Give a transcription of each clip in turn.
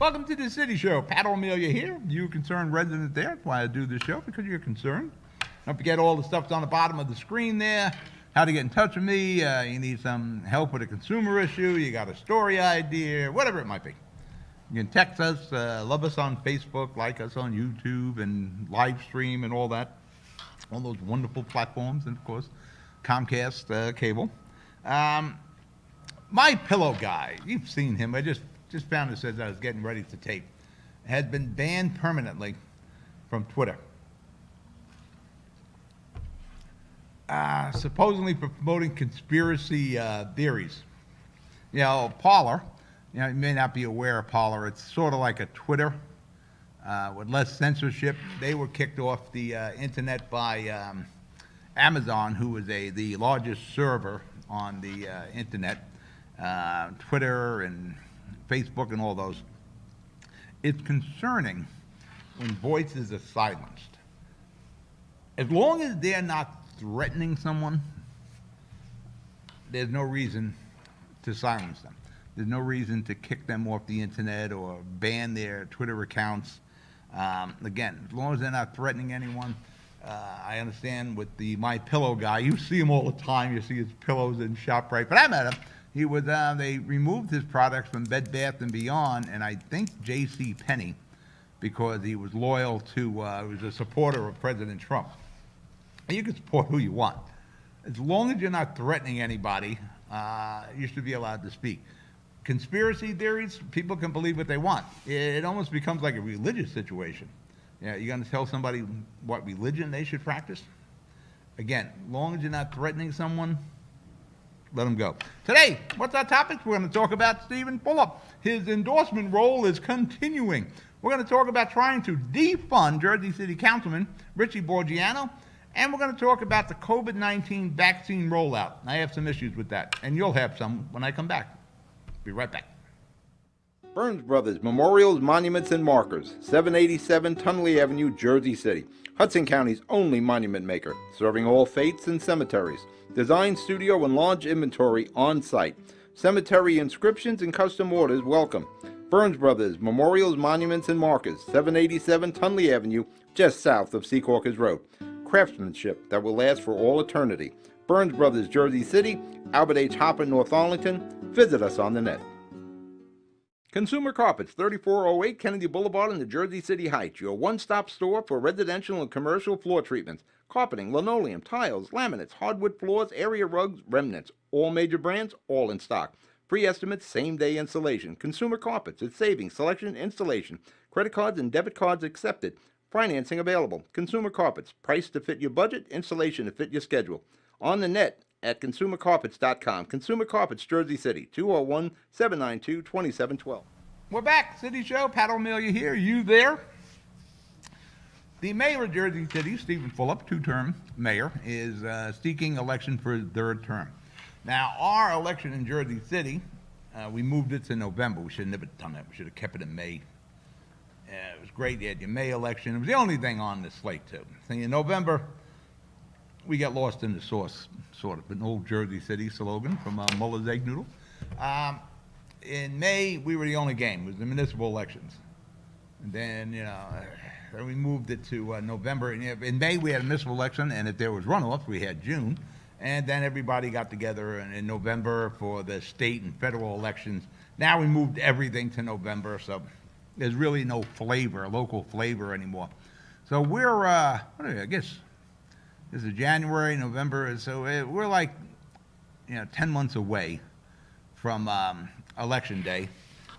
Welcome to the City Show. Pat O'Melia here. You concerned resident there. That's why I do this show, because you're concerned. Don't forget all the stuff's on the bottom of the screen there. How to get in touch with me. You need some help with a consumer issue. You got a story idea, whatever it might be. You can text us, love us on Facebook, like us on YouTube, and live stream and all that. All those wonderful platforms, and of course, Comcast cable. My Pillow guy, you've seen him. I just found this as I was getting ready to tape. Has been banned permanently from Twitter. Supposedly for promoting conspiracy theories. You know, Parler, you may not be aware of Parler. It's sort of like a Twitter with less censorship. They were kicked off the internet by Amazon, who is the largest server on the internet. Twitter and Facebook and all those. It's concerning when voices are silenced. As long as they're not threatening someone, there's no reason to silence them. There's no reason to kick them off the internet or ban their Twitter accounts. Again, as long as they're not threatening anyone. I understand with the My Pillow guy, you see him all the time. You see his pillows in ShopRite. But I met him. He was. They removed his products from Bed Bath & Beyond, and I think J.C. Penney, because he was loyal to. He was a supporter of President Trump. And you can support who you want, as long as you're not threatening anybody. You should be allowed to speak. Conspiracy theories, people can believe what they want. It almost becomes like a religious situation. Yeah, you're going to tell somebody what religion they should practice? Again, as long as you're not threatening someone, let them go. Today, what's our topic? We're going to talk about Stephen Fulop. His endorsement role is continuing. We're going to talk about trying to defund Jersey City Councilman Richie Borgiano, and we're going to talk about the COVID-19 vaccine rollout. I have some issues with that, and you'll have some when I come back. Be right back. Burns Brothers Memorials, Monuments, and Markers, 787 Tunley Avenue, Jersey City. Hudson County's only monument maker, serving all faiths and cemeteries. Design studio and large inventory on site. Cemetery inscriptions and custom orders welcome. Burns Brothers Memorials, Monuments, and Markers, 787 Tunley Avenue, just south of Secaucus Road. Craftsmanship that will last for all eternity. Burns Brothers, Jersey City, Albert H. Hopper, North Arlington. Visit us on the net. Consumer Carpets, 3408 Kennedy Boulevard in the Jersey City Heights, your one-stop store for residential and commercial floor treatments, carpeting, linoleum, tiles, laminates, hardwood floors, area rugs, remnants, all major brands, all in stock. Free estimates, same-day installation. Consumer Carpets, it's savings, selection, installation. Credit cards and debit cards accepted. Financing available. Consumer Carpets, price to fit your budget, installation to fit your schedule. On the net at consumercarpets.com. Consumer Carpets, Jersey City, 201-792-2712. We're back. City Show. Pat O'Melia here. You there? The mayor of Jersey City, Stephen Fulop, two-term mayor, is seeking election for his third term. Now, our election in Jersey City, we moved it to November. We should have never done that. We should have kept it in May. It was great. You had your May election. It was the only thing on this slate, too. So in November, we got lost in the sauce, sort of, an old Jersey City slogan from Muller's Egg Noodle. In May, we were the only game. It was the municipal elections. And then, then we moved it to November. And in May, we had a municipal election, and if there was runoffs, we had June. And then everybody got together in November for the state and federal elections. Now we moved everything to November, so there's really no flavor, local flavor anymore. So we're, I guess, this is January, November, so we're like, 10 months away from Election Day,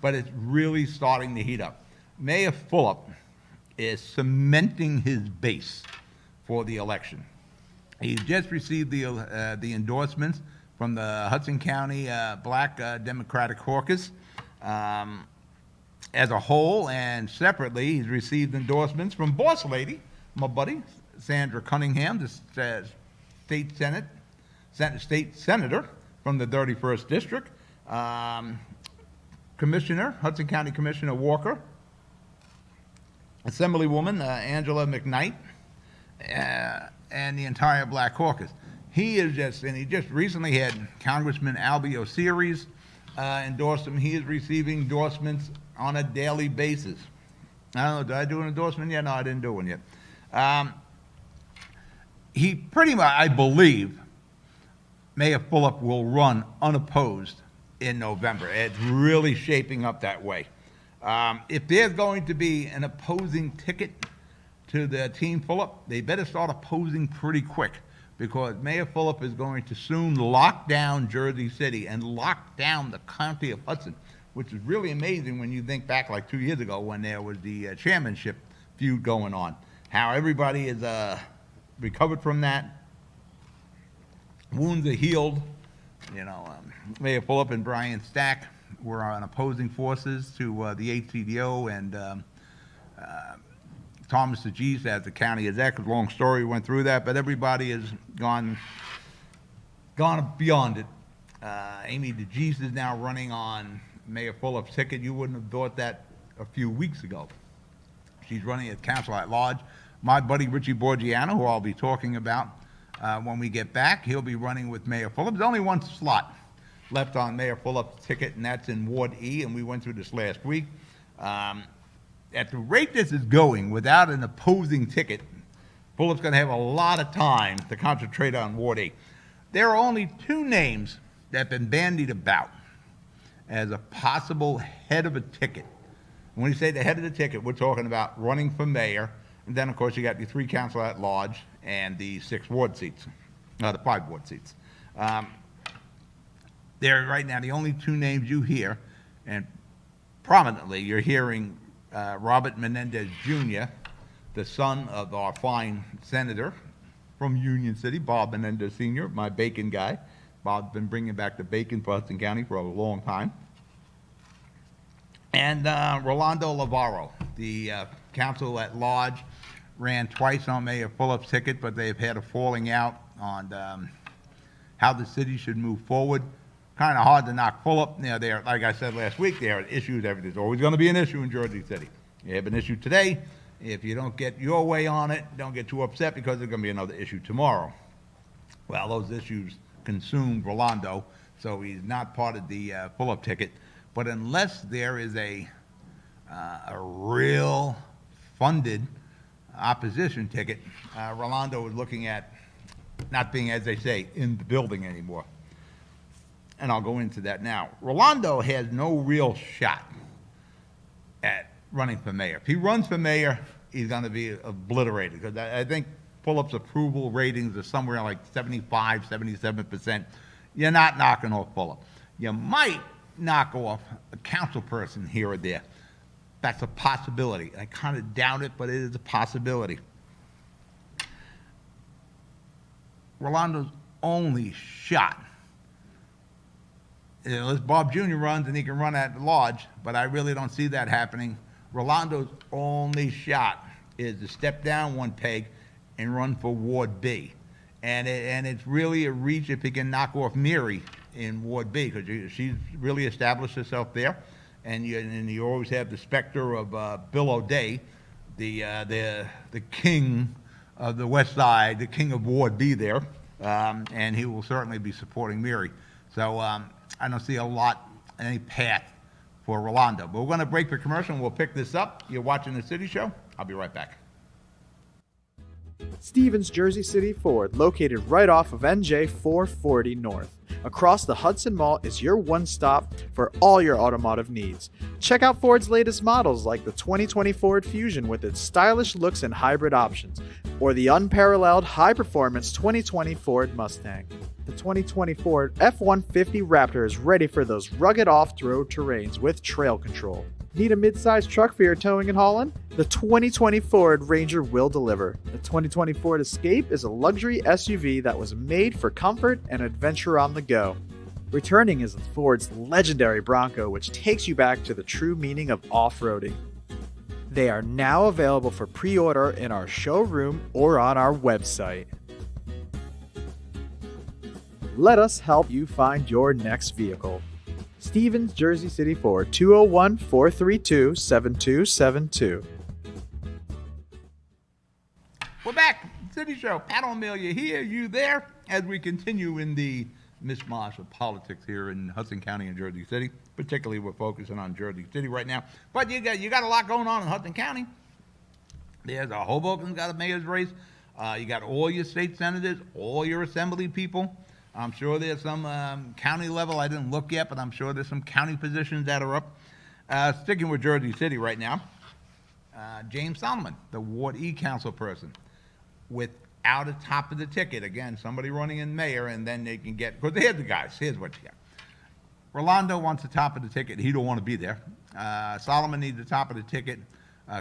but it's really starting to heat up. Mayor Fulop is cementing his base for the election. He just received the endorsements from the Hudson County Black Democratic Caucus as a whole, and separately, he's received endorsements from Boss Lady, my buddy, Sandra Cunningham, the state senator from the 31st District, Commissioner, Hudson County Commissioner Walker, Assemblywoman Angela McKnight, and the entire Black Caucus. He just recently had Congressman Albie Osiris endorse him. He is receiving endorsements on a daily basis. I don't know, did I do an endorsement yet? No, I didn't do one yet. He pretty much, I believe, Mayor Fulop will run unopposed in November. It's really shaping up that way. If there's going to be an opposing ticket to the team Fulop, they better start opposing pretty quick, because Mayor Fulop is going to soon lock down Jersey City and lock down the county of Hudson, which is really amazing when you think back like 2 years ago when there was the chairmanship feud going on. How everybody is recovered from that. Wounds are healed. You know, Mayor Fulop and Brian Stack were on opposing forces to the HCDO, and Thomas DeGeese as the county exec. Long story, went through that, but everybody has gone beyond it. Amy DeGeese is now running on Mayor Fulop's ticket. You wouldn't have thought that a few weeks ago. She's running as council at large. My buddy Richie Borgiano, who I'll be talking about when we get back, he'll be running with Mayor Fulop. There's only one slot left on Mayor Fulop's ticket, and that's in Ward E, and we went through this last week. At the rate this is going, without an opposing ticket, Fulop's going to have a lot of time to concentrate on Ward E. There are only two names that have been bandied about as a possible head of a ticket. When you say the head of the ticket, we're talking about running for mayor, and then, of course, you got the 3 council at large and the 6 ward seats, the 5 ward seats. They're right now the only 2 names you hear, and prominently you're hearing Robert Menendez Jr., the son of our fine senator from Union City, Bob Menendez Sr., my bacon guy. Bob's been bringing back the bacon for Hudson County for a long time. And Rolando Lavarro, the council at large, ran twice on Mayor Fulop's ticket, but they've had a falling out on how the city should move forward. Kind of hard to knock Fulop. You know, there, like I said last week, there are issues. There's always going to be an issue in Jersey City. You have an issue today. If you don't get your way on it, don't get too upset, because there's going to be another issue tomorrow. Well, those issues consumed Rolando, so he's not part of the Fulop ticket. But unless there is a real funded opposition ticket, Rolando is looking at not being, as they say, in the building anymore. And I'll go into that now. Rolando has no real shot at running for mayor. If he runs for mayor, he's going to be obliterated, because I think Fulop's approval ratings are somewhere like 75, 77%. You're not knocking off Fulop. You might knock off a council person here or there. That's a possibility. I kind of doubt it, but it is a possibility. Rolando's only shot, unless Bob Jr. runs and he can run at large, but I really don't see that happening. Rolando's only shot is to step down one peg and run for Ward B. And it's really a reach if he can knock off Mary in Ward B, because she's really established herself there. And you always have the specter of Bill O'Day, the king of the West Side, the king of Ward B there, and he will certainly be supporting Mary. So I don't see any path for Rolando. But we're going to break for commercial, and we'll pick this up. You're watching The City Show. I'll be right back. Stevens Jersey City Ford, located right off of NJ 440 North. Across the Hudson Mall is your one-stop for all your automotive needs. Check out Ford's latest models like the 2020 Ford Fusion with its stylish looks and hybrid options, or the unparalleled high-performance 2020 Ford Mustang. The 2020 Ford F-150 Raptor is ready for those rugged off-road terrains with trail control. Need a mid-sized truck for your towing and hauling? The 2020 Ford Ranger will deliver. The 2020 Ford Escape is a luxury SUV that was made for comfort and adventure on the go. Returning is Ford's legendary Bronco, which takes you back to the true meaning of off-roading. They are now available for pre-order in our showroom or on our website. Let us help you find your next vehicle. Stevens Jersey City Ford, 201-432-7272. We're back. City Show. Pat O'Meara here, you there, as we continue in the mishmash of politics here in Hudson County and Jersey City. Particularly, we're focusing on Jersey City right now. But you got a lot going on in Hudson County. There's Hoboken's got a mayor's race. You got all your state senators, all your assembly people. I'm sure there's some county level. I didn't look yet, but I'm sure there's some county positions that are up. Sticking with Jersey City right now, James Solomon, the Ward E council person, without a top of the ticket. Again, somebody running in mayor, and then they can get, because here's the guys, here's what you got. Rolando wants the top of the ticket. He don't want to be there. Solomon needs the top of the ticket.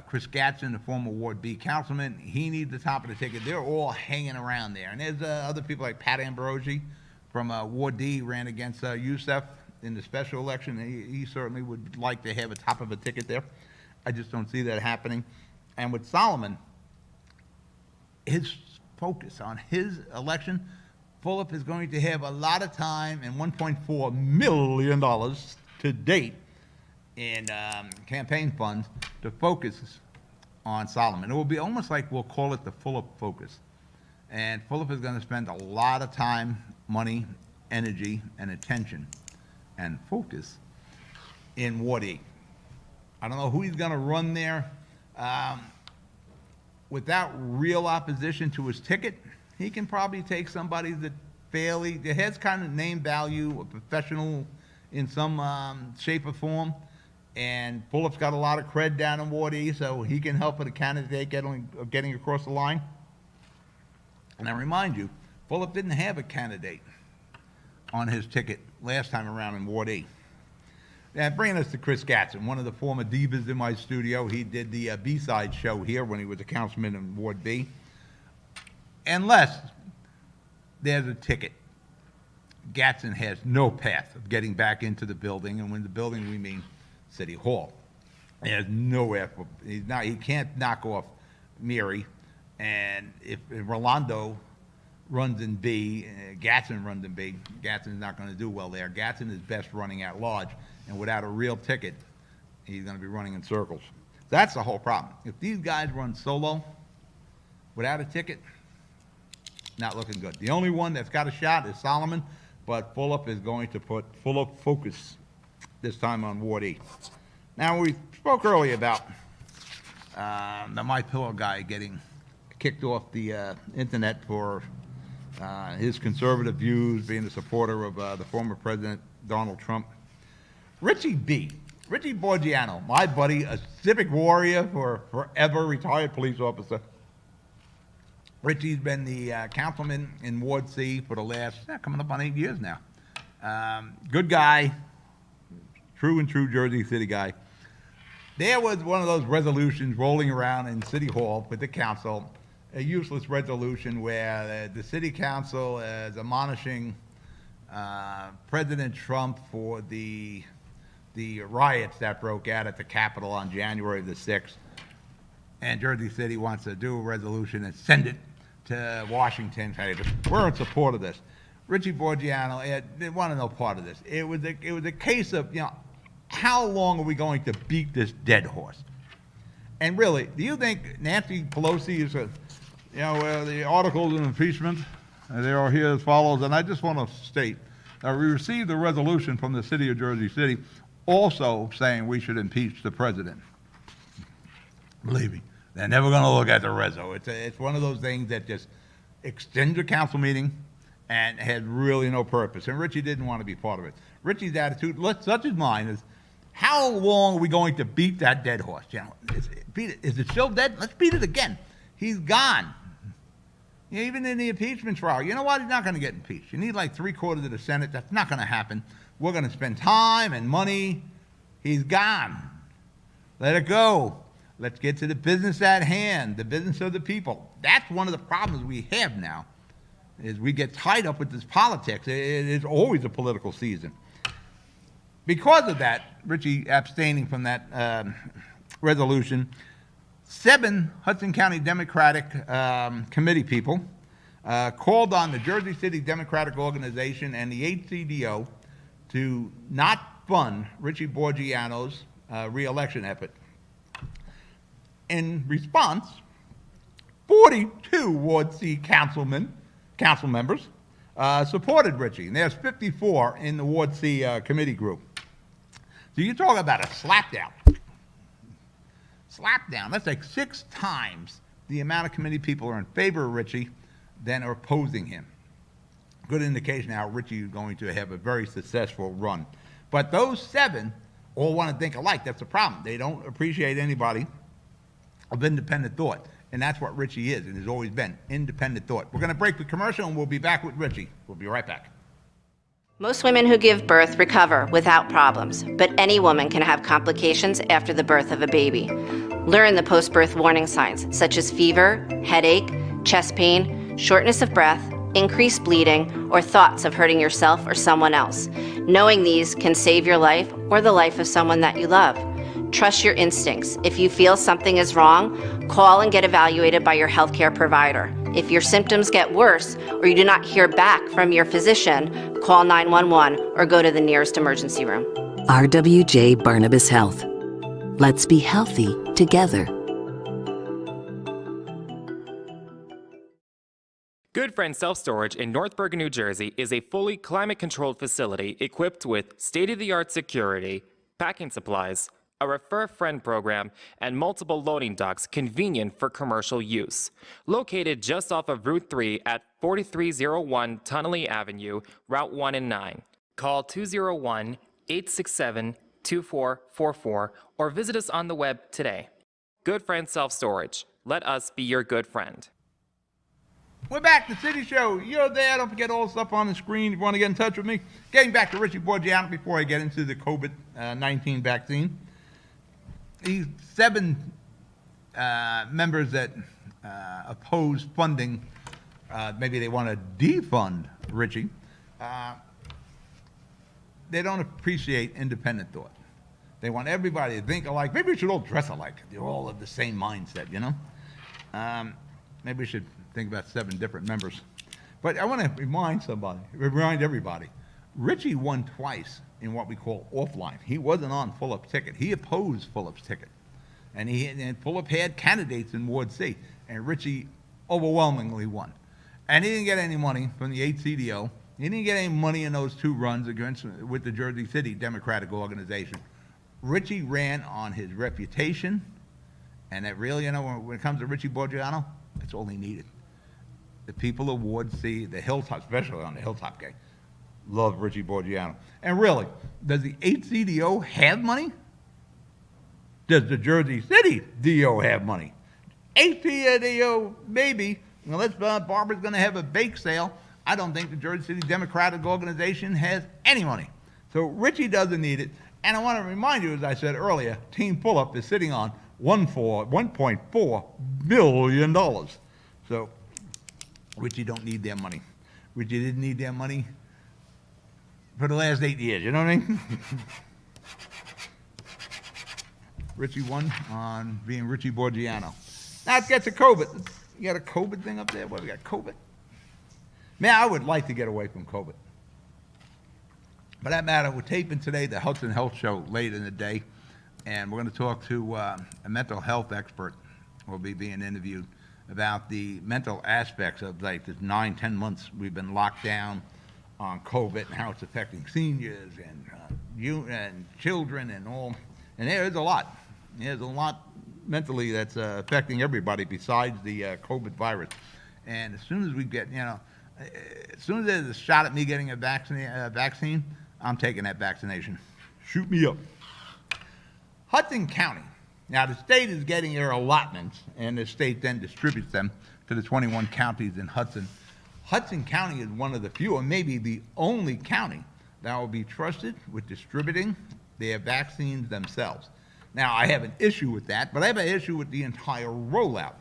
Chris Gatson, the former Ward B councilman, he needs the top of the ticket. They're all hanging around there. And there's other people like Pat Ambrosi from Ward D, ran against Youssef in the special election. He certainly would like to have a top of a ticket there. I just don't see that happening. And with Solomon, his focus on his election, Fulop is going to have a lot of time and $1.4 million to date in campaign funds to focus on Solomon. It will be almost like we'll call it the Fulop focus. And Fulop is going to spend a lot of time, money, energy, and attention and focus in Ward E. I don't know who he's going to run there. Without real opposition to his ticket, he can probably take somebody that has kind of name value, a professional in some shape or form. And Fulop's got a lot of cred down in Ward E, so he can help with a candidate getting across the line. And I remind you, Fulop didn't have a candidate on his ticket last time around in Ward E. Now, bringing us to Chris Gatson, one of the former divas in my studio. He did the B-side show here when he was a councilman in Ward B. Unless there's a ticket, Gatson has no path of getting back into the building, and when the building we mean City Hall. He has nowhere. He can't knock off Miri, and if Rolando runs in B, Gatson runs in B, Gatson's not going to do well there. Gatson is best running at large, and without a real ticket, he's going to be running in circles. That's the whole problem. If these guys run solo without a ticket, not looking good. The only one that's got a shot is Solomon, but Fulop is going to put Fulop focus this time on Ward E. Now, we spoke earlier about the MyPillow guy getting kicked off the internet for his conservative views, being a supporter of the former President Donald Trump. Richie Borgiano, my buddy, a civic warrior for forever, retired police officer. Richie's been the councilman in Ward C for the last, coming up on 8 years now. Good guy, true and true Jersey City guy. There was one of those resolutions rolling around in City Hall with the council, a useless resolution where the city council is admonishing President Trump for the riots that broke out at the Capitol on January the 6th. And Jersey City wants to do a resolution and send it to Washington. We're in support of this. Richie Borgiano, they want to know part of this. It was a case of, how long are we going to beat this dead horse? And really, do you think Nancy Pelosi is the articles of impeachment, they are here as follows, and I just want to state that we received a resolution from the city of Jersey City also saying we should impeach the president. Believe me, they're never going to look at the reso. It's one of those things that just extends a council meeting and had really no purpose. And Richie didn't want to be part of it. Richie's attitude, such as mine, is how long are we going to beat that dead horse? Is it still dead? Let's beat it again. He's gone. Even in the impeachment trial, you know what? He's not going to get impeached. You need like 3/4 of the Senate. That's not going to happen. We're going to spend time and money. He's gone. Let it go. Let's get to the business at hand, the business of the people. That's one of the problems we have now, is we get tied up with this politics. It is always a political season. Because of that, Richie abstaining from that resolution, 7 Hudson County Democratic committee people called on the Jersey City Democratic Organization and the HCDO to not fund Richie Borgiano's re-election effort. In response, 42 Ward C council members supported Richie, and there's 54 in the Ward C committee group. So you talk about a slapdown. Slapdown. That's like 6 times the amount of committee people are in favor of Richie than are opposing him. Good indication how Richie is going to have a very successful run. But those 7 all want to think alike. That's the problem. They don't appreciate anybody of independent thought. And that's what Richie is and has always been, independent thought. We're going to break the commercial and we'll be back with Richie. We'll be right back. Most women who give birth recover without problems, but any woman can have complications after the birth of a baby. Learn the post-birth warning signs such as fever, headache, chest pain, shortness of breath, increased bleeding, or thoughts of hurting yourself or someone else. Knowing these can save your life or the life of someone that you love. Trust your instincts. If you feel something is wrong, call and get evaluated by your healthcare provider. If your symptoms get worse or you do not hear back from your physician, call 911 or go to the nearest emergency room. RWJ Barnabas Health. Let's be healthy together. Good Friend Self Storage in North Bergen, New Jersey is a fully climate-controlled facility equipped with state-of-the-art security, packing supplies, a Refer a Friend program, and multiple loading docks convenient for commercial use. Located just off of Route 3 at 4301 Tunnelly Avenue, Route 1 and 9. Call 201-867-2444 or visit us on the web today. Good Friend Self Storage. Let us be your good friend. We're back, the City Show. You're there. Don't forget all the stuff on the screen if you want to get in touch with me. Getting back to Richie Borgiano before I get into the COVID-19 vaccine. These 7 members that oppose funding, maybe they want to defund Richie, they don't appreciate independent thought. They want everybody to think alike. Maybe we should all dress alike. They're all of the same mindset, you know? Maybe we should think about 7 different members. But I want to remind everybody, Richie won twice in what we call offline. He wasn't on Fulop's ticket. He opposed Fulop's ticket. And Fulop had candidates in Ward C, and Richie overwhelmingly won. And he didn't get any money from the 8th CDO. He didn't get any money in those 2 runs with the Jersey City Democratic Organization. Richie ran on his reputation, and that really, you know, when it comes to Richie Borgiano, that's all he needed. The people of Ward C, the Hilltop, especially on the Hilltop gang, love Richie Borgiano. And really, does the 8th CDO have money? Does the Jersey City DO have money? 8th CDO, maybe. Unless Barbara's going to have a bake sale, I don't think the Jersey City Democratic Organization has any money. So Richie doesn't need it. And I want to remind you, as I said earlier, Team Fulop is sitting on $1.4 billion. So Richie don't need their money. Richie didn't need their money for the last 8 years, you know what I mean? Richie won on being Richie Borgiano. Now let's get to COVID. You got a COVID thing up there? What, we got COVID? Man, I would like to get away from COVID. For that matter, we're taping today the Hudson Health Show late in the day, and we're going to talk to a mental health expert who will be being interviewed about the mental aspects of like this 9-10 months we've been locked down on COVID and how it's affecting seniors and children and all. And there's a lot. There's a lot mentally that's affecting everybody besides the COVID virus. And as soon as we get, as soon as there's a shot at me getting a vaccine, I'm taking that vaccination. Shoot me up. Hudson County. Now, the state is getting their allotments, and the state then distributes them to the 21 counties in Hudson. Hudson County is one of the few, or maybe the only county, that will be trusted with distributing their vaccines themselves. Now, I have an issue with that, but I have an issue with the entire rollout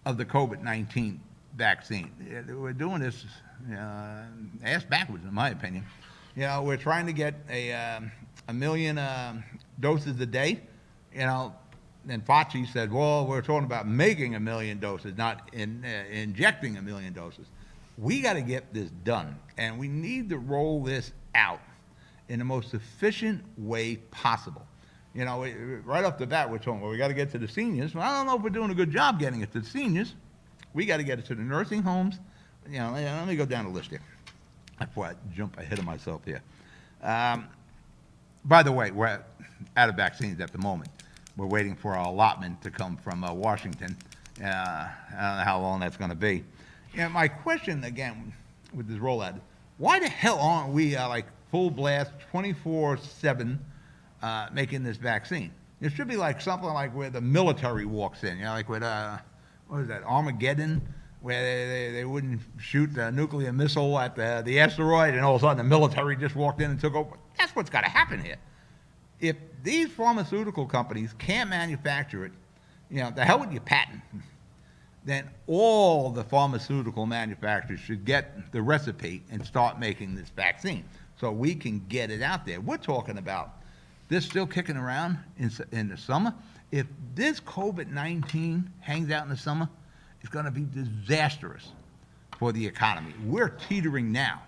of the COVID-19 vaccine. We're doing this ass backwards, in my opinion. We're trying to get a million doses a day, and Fauci said, well, we're talking about making 1 million doses, not injecting 1 million doses. We got to get this done, and we need to roll this out in the most efficient way possible. Right off the bat, we're talking, well, we got to get to the seniors. Well, I don't know if we're doing a good job getting it to the seniors. We got to get it to the nursing homes. Let me go down the list here. Before I jump ahead of myself here. By the way, we're out of vaccines at the moment. We're waiting for our allotment to come from Washington. I don't know how long that's going to be. My question, again, with this rollout, why the hell aren't we like full blast 24/7 making this vaccine? It should be like something like where the military walks in, like with, what is that, Armageddon, where they wouldn't shoot a nuclear missile at the asteroid, and all of a sudden the military just walked in and took over. That's what's got to happen here. If these pharmaceutical companies can't manufacture it, the hell with your patent, then all the pharmaceutical manufacturers should get the recipe and start making this vaccine so we can get it out there. We're talking about this still kicking around in the summer. If this COVID-19 hangs out in the summer, it's going to be disastrous for the economy. We're teetering now.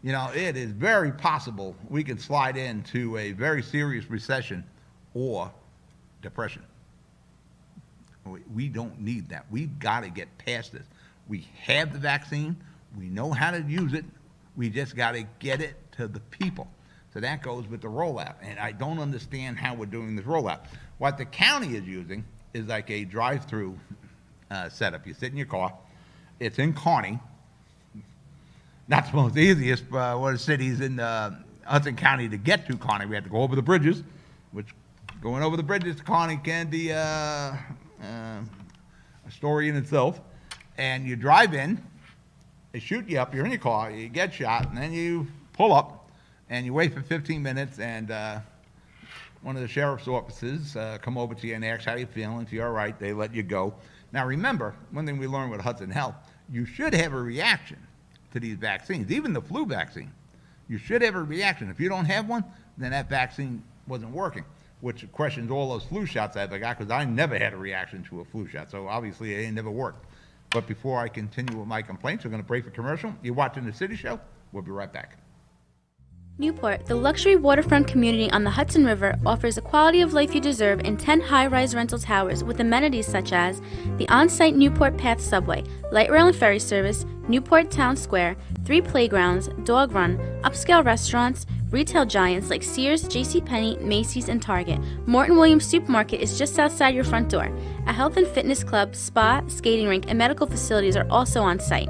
It is very possible we could slide into a very serious recession or depression. We don't need that. We've got to get past this. We have the vaccine. We know how to use it. We just got to get it to the people. So that goes with the rollout. And I don't understand how we're doing this rollout. What the county is using is like a drive-through setup. You sit in your car. It's in Kearney. Not the most easiest one of the cities in Hudson County to get to Kearney. We have to go over the bridges, which going over the bridges to Kearney can be a story in itself. And you drive in, they shoot you up, you're in your car, you get shot, and then you pull up, and you wait for 15 minutes, and one of the sheriff's officers come over to you and ask how you feeling. If you're all right, they let you go. Now remember, one thing we learned with Hudson Health, you should have a reaction to these vaccines, even the flu vaccine. You should have a reaction. If you don't have one, then that vaccine wasn't working, which questions all those flu shots I've got, because I never had a reaction to a flu shot, so obviously it never worked. But before I continue with my complaints, we're going to break for commercial. You're watching The City Show. We'll be right back. Newport, the luxury waterfront community on the Hudson River, offers the quality of life you deserve in 10 high-rise rental towers with amenities such as the on-site Newport Path subway, light rail and ferry service, Newport Town Square, 3 playgrounds, dog run, upscale restaurants, retail giants like Sears, JCPenney, Macy's, and Target. Morton Williams Supermarket is just outside your front door. A health and fitness club, spa, skating rink, and medical facilities are also on site.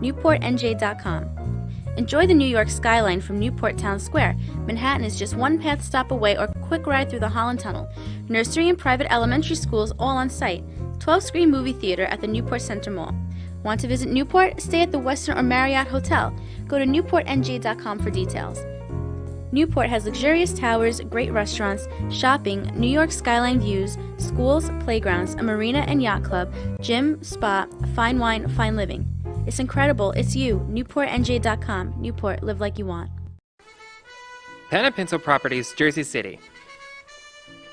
NewportNJ.com. Enjoy the New York skyline from Newport Town Square. Manhattan is just one path stop away or quick ride through the Holland Tunnel. Nursery and private elementary schools all on site. 12-screen movie theater at the Newport Center Mall. Want to visit Newport? Stay at the Westin or Marriott Hotel. Go to NewportNJ.com for details. Newport has luxurious towers, great restaurants, shopping, New York skyline views, schools, playgrounds, a marina and yacht club, gym, spa, fine wine, fine living. It's incredible. It's you. NewportNJ.com. Newport. Live like you want. Pinto Properties, Jersey City.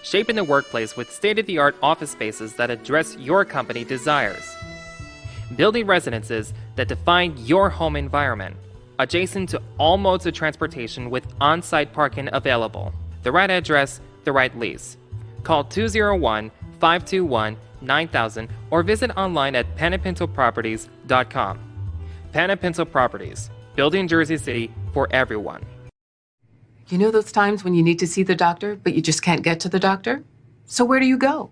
Shaping the workplace with state-of-the-art office spaces that address your company desires. Building residences that define your home environment. Adjacent to all modes of transportation with on-site parking available. The right address, the right lease. Call 201-521-9000 or visit online at panapintoproperties.com. Panapinto Properties, building Jersey City for everyone. You know those times when you need to see the doctor, but you just can't get to the doctor? So where do you go?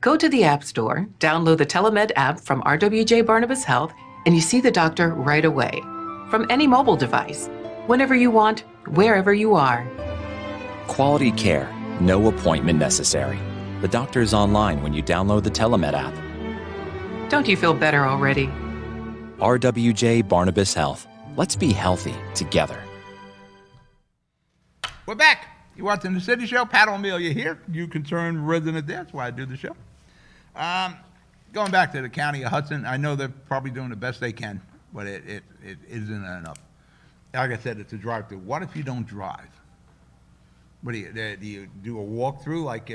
Go to the App Store, download the Telemed app from RWJ Barnabas Health, and you see the doctor right away. From any mobile device, whenever you want, wherever you are. Quality care, no appointment necessary. The doctor is online when you download the Telemed app. Don't you feel better already? RWJ Barnabas Health. Let's be healthy together. We're back. You're watching The City Show. Pat O'Melia here, you concerned resident there. That's why I do the show. Going back to the county of Hudson, I know they're probably doing the best they can, but it isn't enough. Like I said, it's a drive-through. What if you don't drive? What do you do a walkthrough like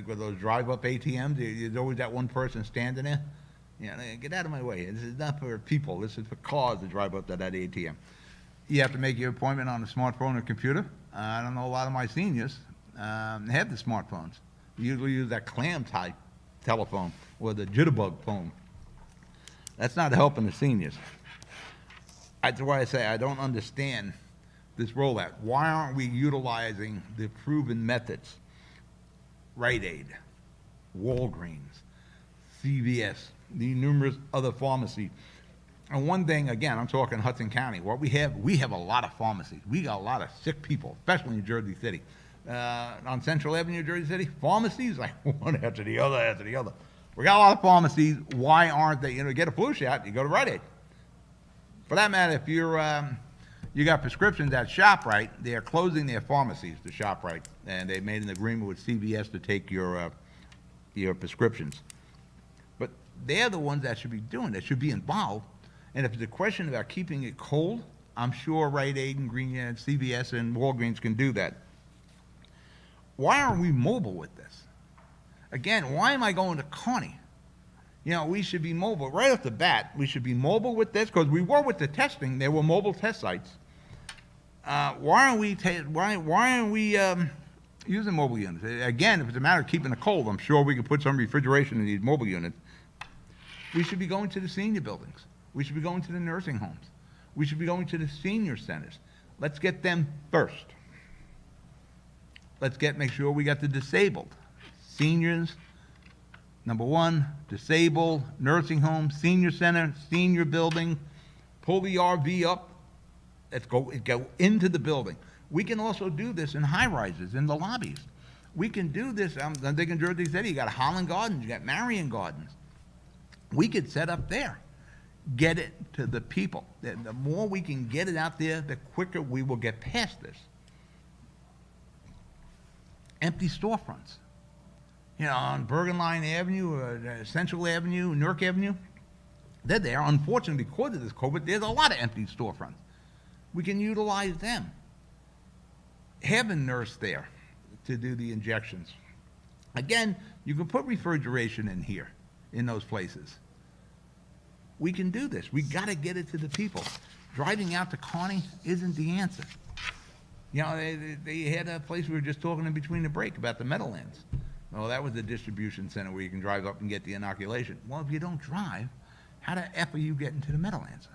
with those drive-up ATMs? There's always that one person standing there. Get out of my way. This is not for people. This is for cars to drive up to that ATM. You have to make your appointment on a smartphone or computer. I don't know, a lot of my seniors have the smartphones. They usually use that clam-type telephone or the jitterbug phone. That's not helping the seniors. That's why I say I don't understand this rollout. Why aren't we utilizing the proven methods? Rite Aid, Walgreens, CVS, the numerous other pharmacies. And one thing, again, I'm talking Hudson County, what we have a lot of pharmacies. We got a lot of sick people, especially in Jersey City. On Central Avenue, Jersey City, pharmacies, like one after the other after the other. We got a lot of pharmacies. Why aren't they, get a flu shot, you go to Rite Aid. For that matter, if you got prescriptions at ShopRite, they're closing their pharmacies to ShopRite, and they made an agreement with CVS to take your prescriptions. But they're the ones that should be doing it, should be involved. And if it's a question about keeping it cold, I'm sure Rite Aid and CVS and Walgreens can do that. Why aren't we mobile with this? Again, why am I going to Connie? We should be mobile. Right off the bat, we should be mobile with this, because we were with the testing. There were mobile test sites. Why aren't we using mobile units? Again, if it's a matter of keeping it cold, I'm sure we can put some refrigeration in these mobile units. We should be going to the senior buildings. We should be going to the nursing homes. We should be going to the senior centers. Let's get them first. Let's make sure we got the disabled. Seniors, number one, disabled, nursing home, senior center, senior building, pull the RV up, let's go into the building. We can also do this in high rises, in the lobbies. We can do this, I'm thinking Jersey City, you got Holland Gardens, you got Marion Gardens. We could set up there, get it to the people. The more we can get it out there, the quicker we will get past this. Empty storefronts. On Bergen Line Avenue, Central Avenue, Newark Avenue, they're there. Unfortunately, because of this COVID, there's a lot of empty storefronts. We can utilize them. Have a nurse there to do the injections. Again, you can put refrigeration in here, in those places. We can do this. We got to get it to the people. Driving out to Connie isn't the answer. They had a place we were just talking in between the break about the Meadowlands. Well, that was the distribution center where you can drive up and get the inoculation. Well, if you don't drive, how the F are you getting to the Meadowlands?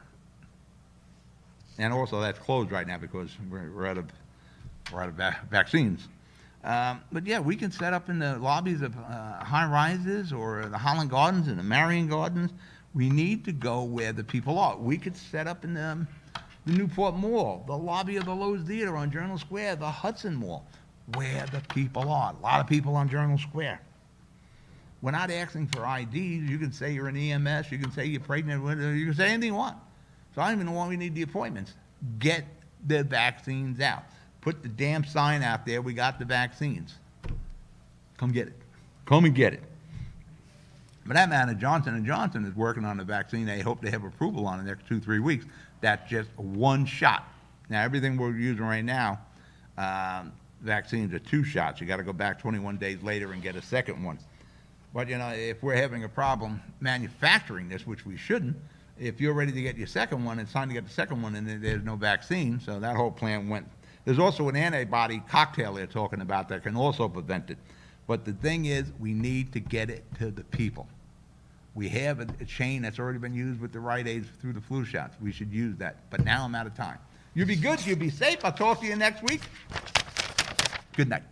And also, that's closed right now because we're out of vaccines. But yeah, we can set up in the lobbies of high rises or the Holland Gardens and the Marion Gardens. We need to go where the people are. We could set up in the Newport Mall, the lobby of the Lowe's Theater on Journal Square, the Hudson Mall, where the people are. A lot of people on Journal Square. We're not asking for IDs. You can say you're an EMS. You can say you're pregnant. You can say anything you want. So I don't even know why we need the appointments. Get the vaccines out. Put the damn sign out there. We got the vaccines. Come get it. Come and get it. For that matter, Johnson & Johnson is working on the vaccine. They hope they have approval on it in the next 2-3 weeks. That's just one shot. Now, everything we're using right now, vaccines are 2 shots. You got to go back 21 days later and get a second one. But, if we're having a problem manufacturing this, which we shouldn't, if you're ready to get your second one, it's time to get the second one, and there's no vaccine, so that whole plan went. There's also an antibody cocktail they're talking about that can also prevent it. But the thing is, we need to get it to the people. We have a chain that's already been used with the Rite Aids through the flu shots. We should use that. But now I'm out of time. You be good. You be safe. I'll talk to you next week. Good night.